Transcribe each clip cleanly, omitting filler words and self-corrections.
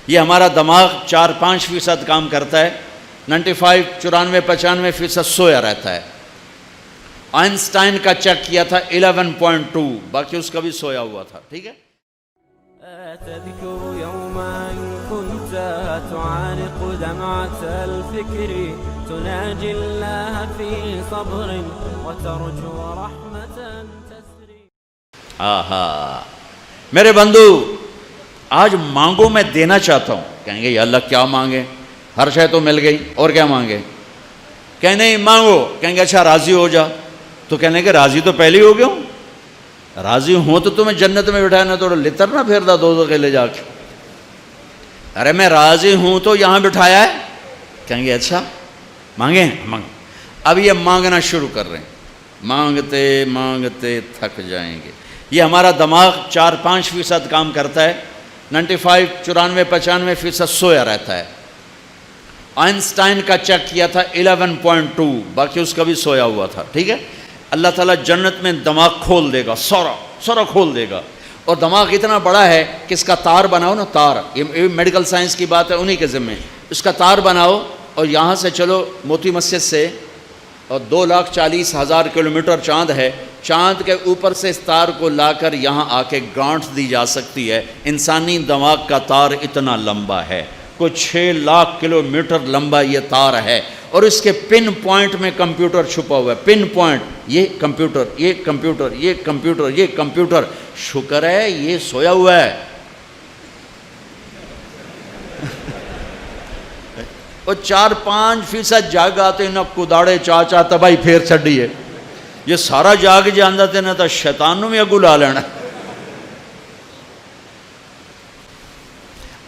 یہ ہمارا دماغ 4-5% کام کرتا ہے، 95-95% سویا رہتا ہے۔ آئنسٹائن کا چیک کیا تھا 11.2، باقی اس کا بھی سویا ہوا تھا، ٹھیک ہے۔ تذكر يوما كنت تعانق دمعة الفكر تناجي الله في صبر وترجو رحمة تسري۔ آہا میرے بندو، آج مانگو، میں دینا چاہتا ہوں۔ کہیں گے یا اللہ کیا مانگے، ہر شے تو مل گئی، اور کیا مانگے؟ کہیں نہیں مانگو، کہیں گے اچھا راضی ہو جا، تو کہنے کہ راضی تو پہلے ہی ہو گیا ہوں، راضی ہوں تو تمہیں جنت میں بٹھانا، تو لتر نہ پھیردا دوزخ کے لے جا کے۔ ارے میں راضی ہوں تو یہاں بٹھایا ہے۔ کہیں گے اچھا مانگیں، مانگ۔ اب یہ مانگنا شروع کر رہے ہیں، مانگتے مانگتے تھک جائیں گے۔ یہ ہمارا دماغ 4-5% کام کرتا ہے، 95-94-95% سویا رہتا ہے۔ آئنسٹائن کا چیک کیا تھا 11.2، باقی اس کا بھی سویا ہوا تھا، ٹھیک ہے۔ اللہ تعالیٰ جنت میں دماغ کھول دے گا، سارا کھول دے گا، اور دماغ اتنا بڑا ہے کہ اس کا تار بناؤ نا، تار، یہ میڈیکل سائنس کی بات ہے، انہی کے ذمے، اس کا تار بناؤ اور یہاں سے چلو موتی مسجد سے، اور 2,40,000 کلومیٹر چاند ہے، چاند کے اوپر سے اس تار کو لا کر یہاں آ کے گانٹھ دی جا سکتی ہے۔ انسانی دماغ کا تار اتنا لمبا ہے، کوئی 6 لاکھ کلومیٹر لمبا یہ تار ہے، اور اس کے پن پوائنٹ میں کمپیوٹر چھپا ہوا ہے۔ پن پوائنٹ، یہ کمپیوٹر، یہ کمپیوٹر، یہ کمپیوٹر، یہ کمپیوٹر۔ شکر ہے یہ سویا ہوا ہے۔ اور 4-5% جاگ آتے نہ کداڑے چاچا تباہی پھیر چھڑی ہے۔ یہ سارا جاگ جاندہ تے نہ تا شیطان نو بھی اگو لا لینا۔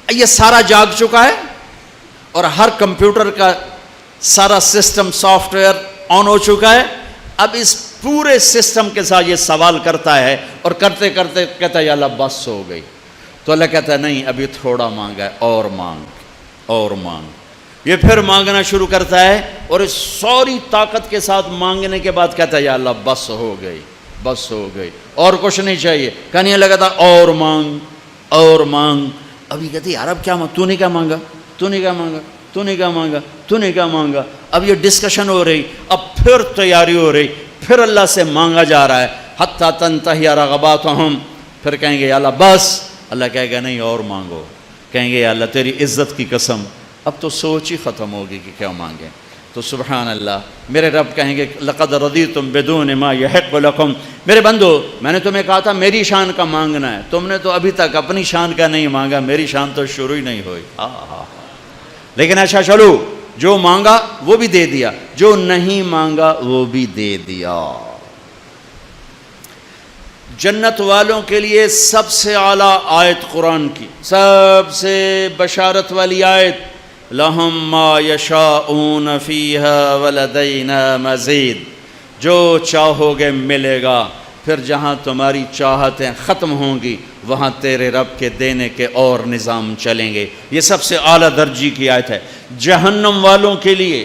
یہ سارا جاگ چکا ہے، اور ہر کمپیوٹر کا سارا سسٹم سافٹ ویئر آن ہو چکا ہے۔ اب اس پورے سسٹم کے ساتھ یہ سوال کرتا ہے، اور کرتے کرتے کہتا ہے یا اللہ بس ہو گئی۔ تو اللہ کہتا ہے نہیں، ابھی تھوڑا مانگا ہے، اور مانگ، اور مانگ۔ یہ پھر مانگنا شروع کرتا ہے، اور اس ساری طاقت کے ساتھ مانگنے کے بعد کہتا ہے یا اللہ بس ہو گئی، بس ہو گئی، اور کچھ نہیں چاہیے۔ کہنے لگا تھا اور مانگ، اور مانگ۔ ابھی کہتے یار اب کیا مانگ، تو نے کیا مانگا، تو نے کیا مانگا، تو نے کیا مانگا، تو نے کیا مانگا۔ اب یہ ڈسکشن ہو رہی، اب پھر تیاری ہو رہی، پھر اللہ سے مانگا جا رہا ہے، حتیٰ تنتہی رغباتہم۔ پھر کہیں گے یا اللہ بس، اللہ کہے گا نہیں اور مانگو۔ کہیں گے یا اللہ تیری عزت کی قسم، اب تو سوچ ہی ختم ہوگی کہ کیا مانگیں۔ تو سبحان اللہ، میرے رب کہیں گے لقد رضیتم بدون ما یحق لکم۔ میرے بندو، میں نے تمہیں کہا تھا میری شان کا مانگنا ہے، تم نے تو ابھی تک اپنی شان کا نہیں مانگا، میری شان تو شروع ہی نہیں ہوئی۔ لیکن اچھا چلو، جو مانگا وہ بھی دے دیا، جو نہیں مانگا وہ بھی دے دیا۔ جنت والوں کے لیے سب سے اعلیٰ آیت قرآن کی، سب سے بشارت والی آیت، لَهُم مَّا يَشَاءُونَ فِيهَا وَلَدَيْنَا مَزِيدٌ۔ جو چاہو گے ملے گا، پھر جہاں تمہاری چاہتیں ختم ہوں گی وہاں تیرے رب کے دینے کے اور نظام چلیں گے۔ یہ سب سے اعلیٰ درجے کی آیت ہے۔ جہنم والوں کے لیے،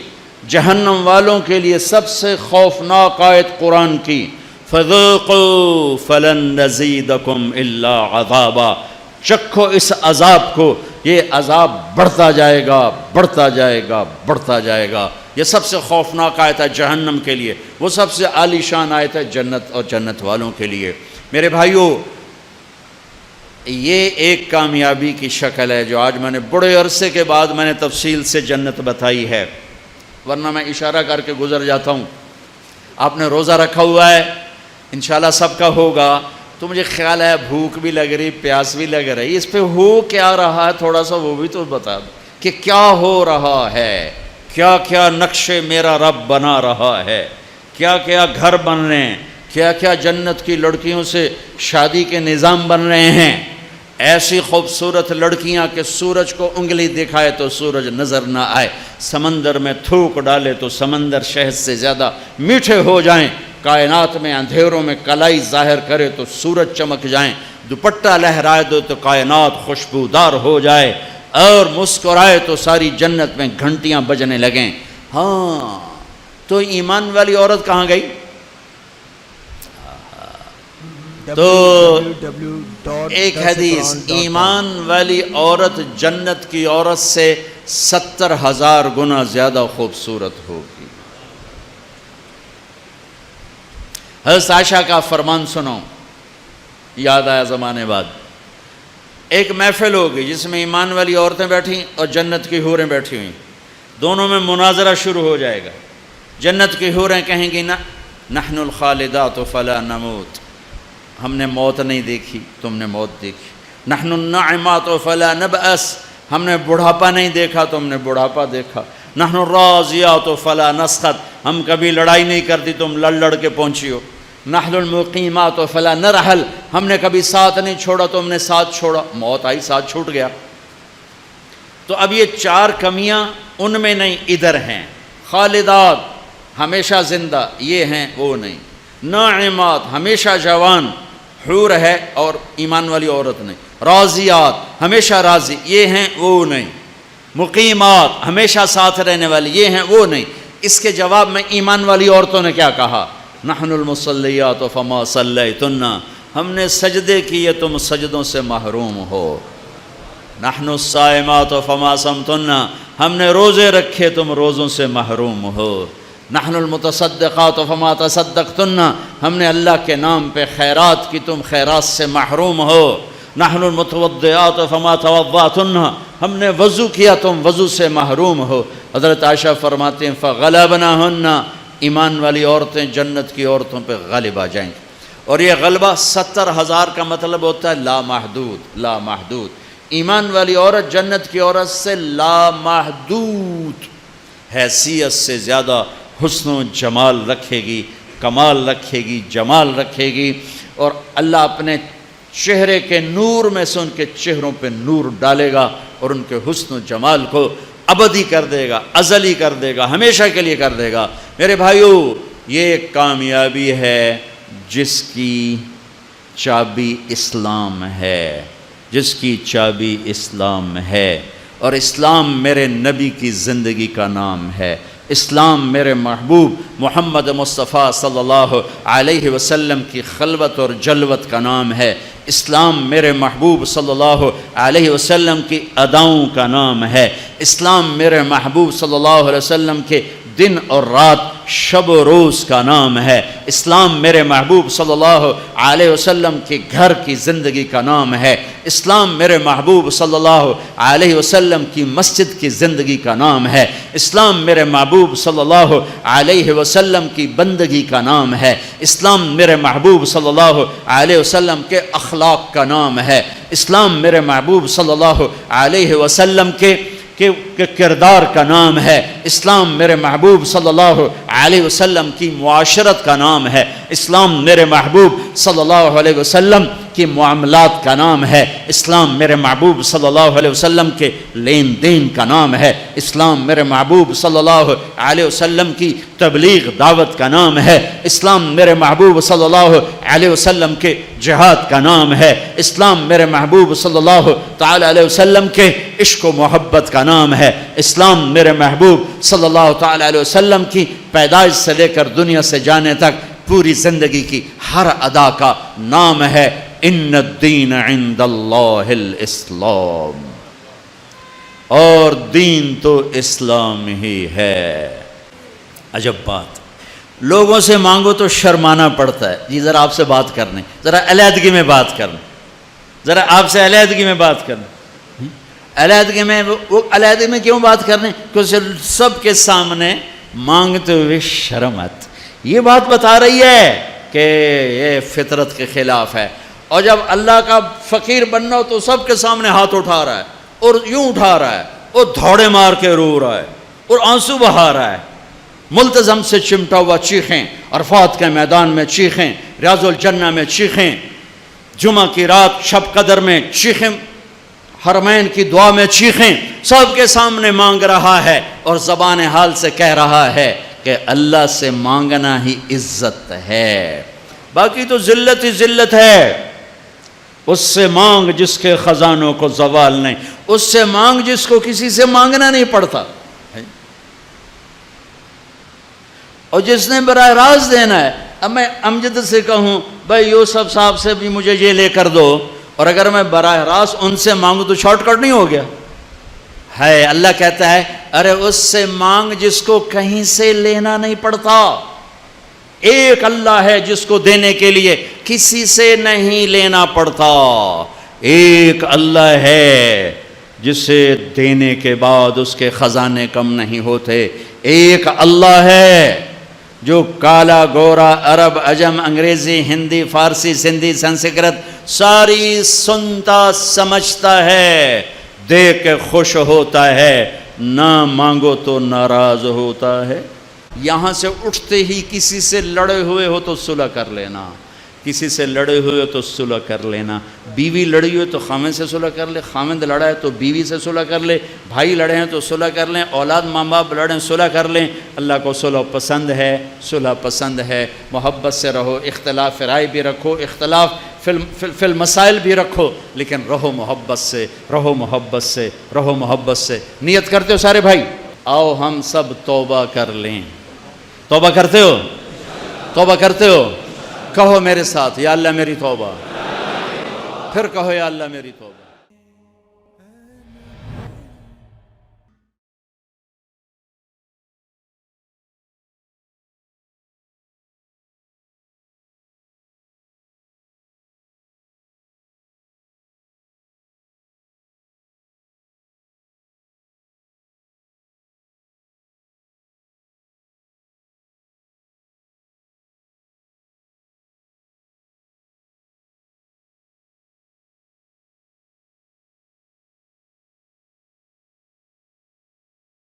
جہنم والوں کے لیے سب سے خوفناک آیت قرآن کی، فَذُوقُوا فَلَن نَّزِيدَكُمْ إِلَّا عَذَابًا۔ چکھو اس عذاب کو، یہ عذاب بڑھتا جائے گا، بڑھتا جائے گا، بڑھتا جائے گا۔ یہ سب سے خوفناک آیت ہے جہنم کے لیے، وہ سب سے عالی شان آیت ہے جنت اور جنت والوں کے لیے۔ میرے بھائیوں، یہ ایک کامیابی کی شکل ہے جو آج میں نے بڑے عرصے کے بعد میں نے تفصیل سے جنت بتائی ہے، ورنہ میں اشارہ کر کے گزر جاتا ہوں۔ آپ نے روزہ رکھا ہوا ہے، انشاءاللہ سب کا ہوگا، تو مجھے خیال ہے بھوک بھی لگ رہی، پیاس بھی لگ رہی، اس پہ ہو کیا رہا ہے تھوڑا سا وہ بھی تو بتا دو کہ کیا ہو رہا ہے، کیا کیا نقشے میرا رب بنا رہا ہے، کیا کیا گھر بن رہے ہیں، کیا کیا جنت کی لڑکیوں سے شادی کے نظام بن رہے ہیں۔ ایسی خوبصورت لڑکیاں کہ سورج کو انگلی دکھائے تو سورج نظر نہ آئے، سمندر میں تھوک ڈالے تو سمندر شہد سے زیادہ میٹھے ہو جائیں، کائنات میں اندھیروں میں کلائی ظاہر کرے تو سورج چمک جائیں، دوپٹہ لہرائے دو تو کائنات خوشبودار ہو جائے، اور مسکرائے تو ساری جنت میں گھنٹیاں بجنے لگیں۔ ہاں تو ایمان والی عورت کہاں گئی؟ تو ایک حدیث، ایمان والی عورت جنت کی عورت سے 70,000 گنا زیادہ خوبصورت ہوگی۔ حضرت عائشہ کا فرمان سنو، یاد آیا زمانے بعد، ایک محفل ہوگی جس میں ایمان والی عورتیں بیٹھی اور جنت کی حوریں بیٹھی ہوئیں، دونوں میں مناظرہ شروع ہو جائے گا۔ جنت کی حوریں کہیں گی نحن الخالدات فلا نموت، ہم نے موت نہیں دیکھی، تم نے موت دیکھی۔ نحن الناعمات فلا نبأس، ہم نے بڑھاپا نہیں دیکھا، تم نے بڑھاپا دیکھا۔ نحن الراضیات فلا نسخط، ہم کبھی لڑائی نہیں کرتی، تم لڑ لڑ کے پہنچی ہو۔ نحن المقیمات فلا نرحل، ہم نے کبھی ساتھ نہیں چھوڑا، تم نے ساتھ چھوڑا، موت آئی ساتھ چھوٹ گیا۔ تو اب یہ 4 کمیاں ان میں نہیں، ادھر ہیں۔ خالدات ہمیشہ زندہ، یہ ہیں وہ نہیں۔ ناعمات ہمیشہ جوان، حور ہے اور ایمان والی عورت نہیں۔ راضیات ہمیشہ راضی، یہ ہیں وہ نہیں۔ مقیمات ہمیشہ ساتھ رہنے والی، یہ ہیں وہ نہیں۔ اس کے جواب میں ایمان والی عورتوں نے کیا کہا؟ نحن المصلیات فما صلیتن، ہم نے سجدے کیے تم سجدوں سے محروم ہو۔ نحن الصائمات فما صمتن، ہم نے روزے رکھے تم روزوں سے محروم ہو۔ نحن المتصدقات فما تصدقتن، ہم نے اللہ کے نام پہ خیرات کی تم خیرات سے محروم ہو۔ نحن المتوضئات فما توضأتن، ہم نے وضو کیا تم وضو سے محروم ہو۔ حضرت عائشہ فرماتے ہیں فغلبناہن، ایمان والی عورتیں جنت کی عورتوں پہ غالب آ جائیں گی۔ اور یہ غلبہ 70,000 کا مطلب ہوتا ہے لامحدود، لامحدود۔ ایمان والی عورت جنت کی عورت سے لامحدود حیثیت سے زیادہ حسن و جمال رکھے گی، کمال رکھے گی، جمال رکھے گی، اور اللہ اپنے چہرے کے نور میں سے ان کے چہروں پہ نور ڈالے گا اور ان کے حسن و جمال کو ابدی کر دے گا، ازلی کر دے گا، ہمیشہ کے لیے کر دے گا۔ میرے بھائیو، یہ ایک کامیابی ہے جس کی چابی اسلام ہے، جس کی چابی اسلام ہے، اور اسلام میرے نبی کی زندگی کا نام ہے۔ اسلام میرے محبوب محمد مصطفیٰ صلی اللہ علیہ وسلم کی خلوت اور جلوت کا نام ہے۔ اسلام میرے محبوب صلی اللہ علیہ وسلم کی اداؤں کا نام ہے۔ اسلام میرے محبوب صلی اللہ علیہ وسلم کے دن اور رات، شب و روز کا نام ہے۔ اسلام میرے محبوب صلی اللہ علیہ وسلم کے گھر کی زندگی کا نام ہے۔ اسلام میرے محبوب صلی اللہ علیہ وسلم کی مسجد کی زندگی کا نام ہے۔ اسلام میرے محبوب صلی اللہ علیہ وسلم کی بندگی کا نام ہے۔ اسلام میرے محبوب صلی اللہ علیہ وسلم کے اخلاق کا نام ہے۔ اسلام میرے محبوب صلی اللہ علیہ وسلم کے کردار کا نام ہے۔ اسلام میرے محبوب صلی اللہ علیہ وسلم کی معاشرت کا نام ہے۔ اسلام میرے محبوب صلی اللہ علیہ وسلم کی معاملات کا نام ہے۔ اسلام میرے محبوب صلی اللہ علیہ وسلم کے لین دین کا نام ہے۔ اسلام میرے محبوب صلی اللہ علیہ وسلم کی تبلیغ دعوت کا نام ہے۔ اسلام میرے محبوب صلی اللہ علیہ وسلم کے جہاد کا نام ہے۔ اسلام میرے محبوب صلی اللہ تعالی علیہ وسلم کے عشق و محبت کا نام ہے۔ اسلام میرے محبوب صلی اللہ تعالی علیہ وسلم کی پیدائش سے لے کر دنیا سے جانے تک پوری زندگی کی ہر ادا کا نام ہے ان الدین عند اللہ الاسلام، اور دین تو اسلام ہی ہے۔ عجب بات، لوگوں سے مانگو تو شرمانا پڑتا ہے، جی ذرا آپ سے بات کرنے، ذرا علیحدگی میں بات کرنے، ذرا آپ سے علیحدگی میں بات کرنے۔ علیحدگی میں وہ علیحدگی میں کیوں بات کرنے؟ کیونکہ سب کے سامنے مانگتے ہوئے شرم آتی۔ یہ بات بتا رہی ہے کہ یہ فطرت کے خلاف ہے، اور جب اللہ کا فقیر بننا ہو تو سب کے سامنے ہاتھ اٹھا رہا ہے، اور یوں اٹھا رہا ہے، اور دھوڑے مار کے رو رہا ہے، اور آنسو بہا رہا ہے، ملتزم سے چمٹا ہوا چیخیں، عرفات کے میدان میں چیخیں، ریاض الجنہ میں چیخیں، جمعہ کی رات شب قدر میں چیخیں، حرمین کی دعا میں چیخیں، سب کے سامنے مانگ رہا ہے، اور زبان حال سے کہہ رہا ہے کہ اللہ سے مانگنا ہی عزت ہے، باقی تو ذلت ہی ذلت ہے۔ اس سے مانگ جس کے خزانوں کو زوال نہیں، اس سے مانگ جس کو کسی سے مانگنا نہیں پڑتا، اور جس نے براہ راست دینا ہے اب میں امجد سے کہوں بھائی یوسف صاحب سے بھی مجھے یہ لے کر دو، اور اگر میں براہ راست ان سے مانگوں تو شارٹ کٹ نہیں ہو گیا ہے؟ اللہ کہتا ہے ارے اس سے مانگ جس کو کہیں سے لینا نہیں پڑتا۔ ایک اللہ ہے جس کو دینے کے لیے کسی سے نہیں لینا پڑتا، ایک اللہ ہے جسے دینے کے بعد اس کے خزانے کم نہیں ہوتے، ایک اللہ ہے جو کالا گورا عرب عجم انگریزی ہندی فارسی سندھی سنسکرت ساری سنتا سمجھتا ہے، دیکھ کے خوش ہوتا ہے، نہ مانگو تو ناراض ہوتا ہے۔ یہاں سے اٹھتے ہی کسی سے لڑے ہوئے ہو تو صلح کر لینا، کسی سے لڑے ہوئے ہو تو صلح کر لینا، بیوی لڑی ہوئی تو خامند سے صلح کر لے، خامند لڑا ہے تو بیوی سے صلح کر لے، بھائی لڑے ہیں تو صلح کر لیں، اولاد ماں باپ لڑیں صلح کر لیں۔ اللہ کو صلح پسند ہے، صلح پسند ہے۔ محبت سے رہو، اختلاف رائے بھی رکھو، اختلاف فی المسائل بھی رکھو، لیکن رہو محبت سے، رہو محبت سے، رہو محبت سے۔ نیت کرتے ہو سارے بھائی؟ آؤ ہم سب توبہ کر لیں۔ توبہ کرتے ہو؟ توبہ کرتے ہو؟ کہو میرے ساتھ یا اللہ میری توبہ، پھر کہو یا اللہ میری توبہ۔